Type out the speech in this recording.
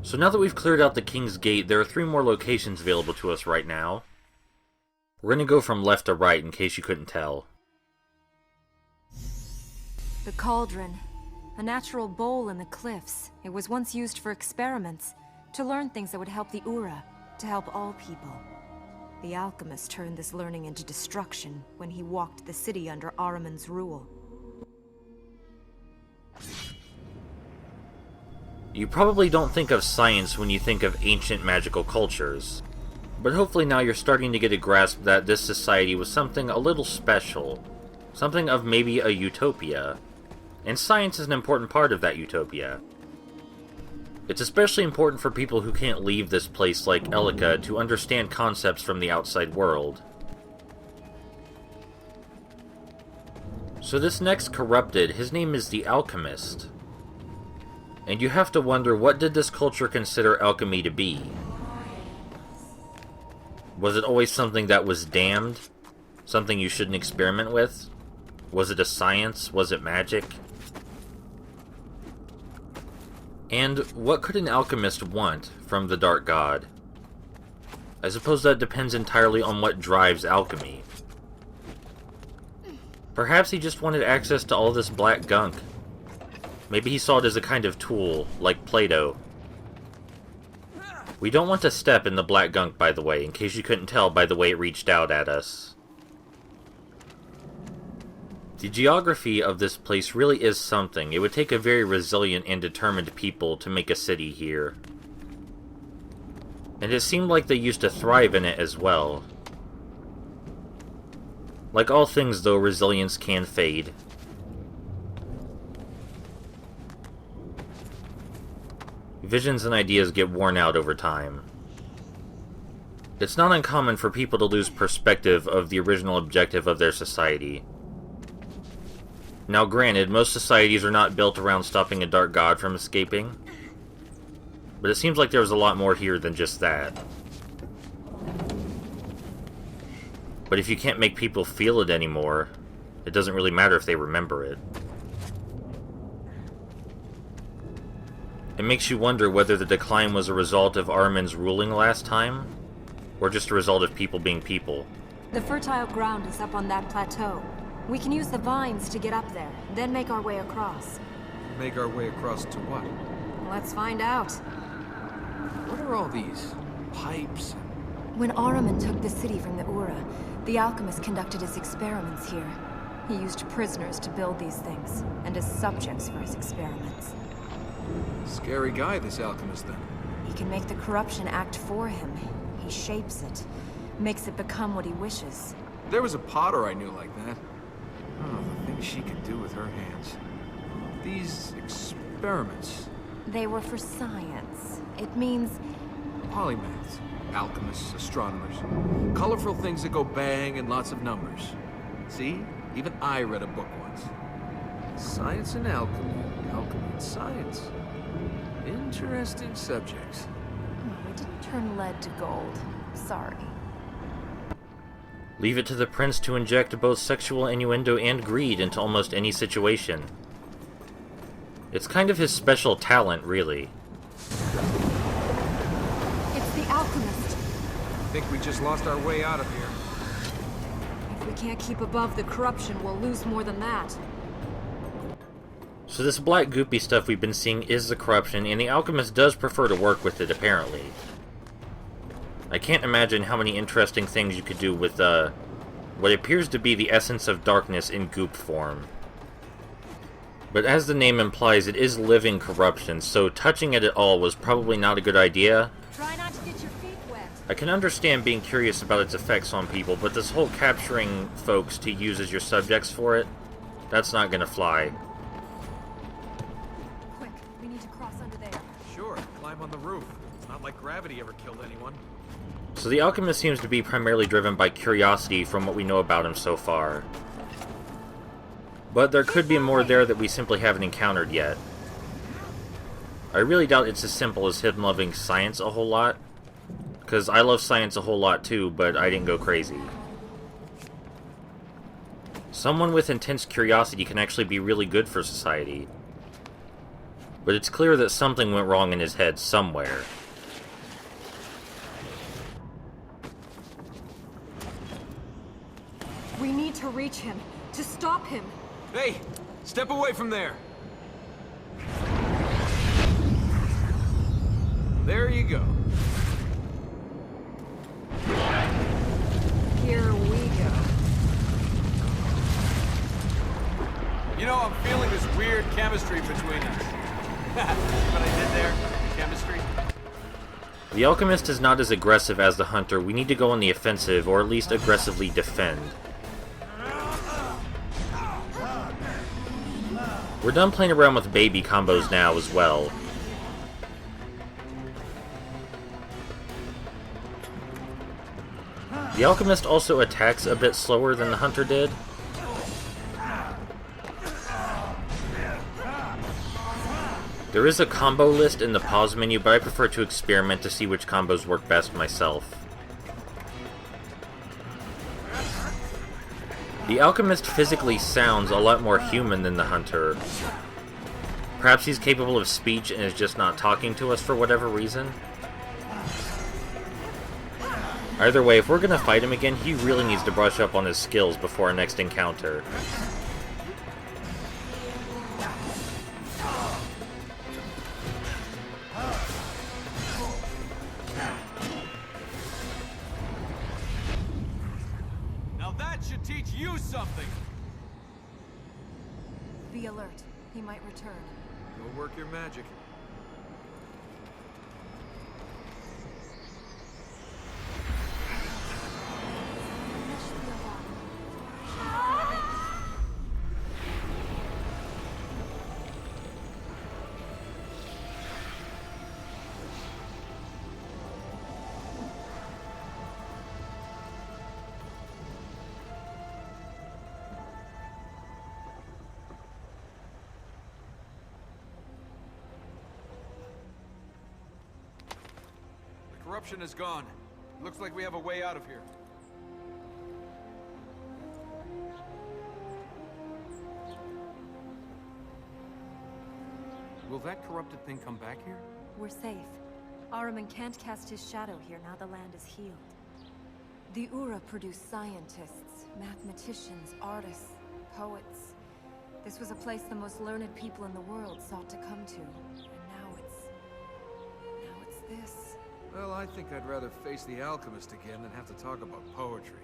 So now that we've cleared out the King's Gate, there are 3 more locations available to us right now. We're going to go from left to right in case you couldn't tell. The Cauldron. A natural bowl in the cliffs. It was once used for experiments, to learn things that would help the Ura, to help all people. The alchemist turned this learning into destruction when he walked the city under Ahriman's rule. You probably don't think of science when you think of ancient magical cultures, but hopefully now you're starting to get a grasp that this society was something a little special, something of maybe a utopia, and science is an important part of that utopia. It's especially important for people who can't leave this place like Elika to understand concepts from the outside world. So this next corrupted, his name is the Alchemist. And you have to wonder, what did this culture consider alchemy to be? Was it always something that was damned? Something you shouldn't experiment with? Was it a science? Was it magic? And what could an alchemist want from the Dark God? I suppose that depends entirely on what drives alchemy. Perhaps he just wanted access to all this black gunk. Maybe he saw it as a kind of tool, like Play-Doh. We don't want to step in the black gunk, by the way, in case you couldn't tell by the way it reached out at us. The geography of this place really is something. It would take a very resilient and determined people to make a city here. And it seemed like they used to thrive in it as well. Like all things, though, resilience can fade. Visions and ideas get worn out over time. It's not uncommon for people to lose perspective of the original objective of their society. Now granted, most societies are not built around stopping a dark god from escaping, but it seems like there was a lot more here than just that. But if you can't make people feel it anymore, it doesn't really matter if they remember it. It makes you wonder whether the decline was a result of Ahriman's ruling last time, or just a result of people being people. The fertile ground is up on that plateau. We can use the vines to get up there, then make our way across. Make our way across to what? Let's find out. What are all these pipes? When Ahriman took the city from the Ura, the alchemist conducted his experiments here. He used prisoners to build these things, and as subjects for his experiments. Scary guy, this alchemist, then. He can make the corruption act for him. He shapes it, makes it become what he wishes. There was a potter I knew like that. Oh, the things she could do with her hands. These experiments. They were for science. It means... Polymaths, alchemists, astronomers. Colorful things that go bang and lots of numbers. See? Even I read a book once. Science and alchemy. Alchemy and science. Interesting subjects. Oh, we didn't turn lead to gold. Sorry. Leave it to the prince to inject both sexual innuendo and greed into almost any situation. It's kind of his special talent, really. It's the alchemist. I think we just lost our way out of here. If we can't keep above the corruption, we'll lose more than that. So this black goopy stuff we've been seeing is the corruption, and the alchemist does prefer to work with it, apparently. I can't imagine how many interesting things you could do with, what appears to be the essence of darkness in goop form. But as the name implies, it is living corruption, so touching it at all was probably not a good idea. Try not to get your feet wet. I can understand being curious about its effects on people, but this whole capturing folks to use as your subjects for it, that's not gonna fly. Quick, we need to cross under there. Sure, climb on the roof. It's not like gravity ever killed anyone. So the alchemist seems to be primarily driven by curiosity from what we know about him so far. But there could be more there that we simply haven't encountered yet. I really doubt it's as simple as him loving science a whole lot, because I love science a whole lot too, but I didn't go crazy. Someone with intense curiosity can actually be really good for society. but it's clear that something went wrong in his head somewhere. We need to reach him, to stop him. Hey, step away from there. There you go. Here we go. You know, I'm feeling this weird chemistry between us. What I did there? Chemistry? The Alchemist is not as aggressive as the Hunter. We need to go on the offensive, or at least aggressively defend. We're done playing around with baby combos now as well. The Alchemist also attacks a bit slower than the Hunter did. There is a combo list in the pause menu, but I prefer to experiment to see which combos work best myself. The Alchemist physically sounds a lot more human than the Hunter. Perhaps he's capable of speech and is just not talking to us for whatever reason. Either way, if we're gonna fight him again, he really needs to brush up on his skills before our next encounter. Now that should teach you something! Be alert. He might return. Go work your magic. Corruption is gone. Looks like we have a way out of here. Will that corrupted thing come back here? We're safe. Ahriman can't cast his shadow here now the land is healed. The Ura produce scientists, mathematicians, artists, poets. This was a place the most learned people in the world sought to come to. And now it's this. Well, I think I'd rather face the Alchemist again than have to talk about poetry.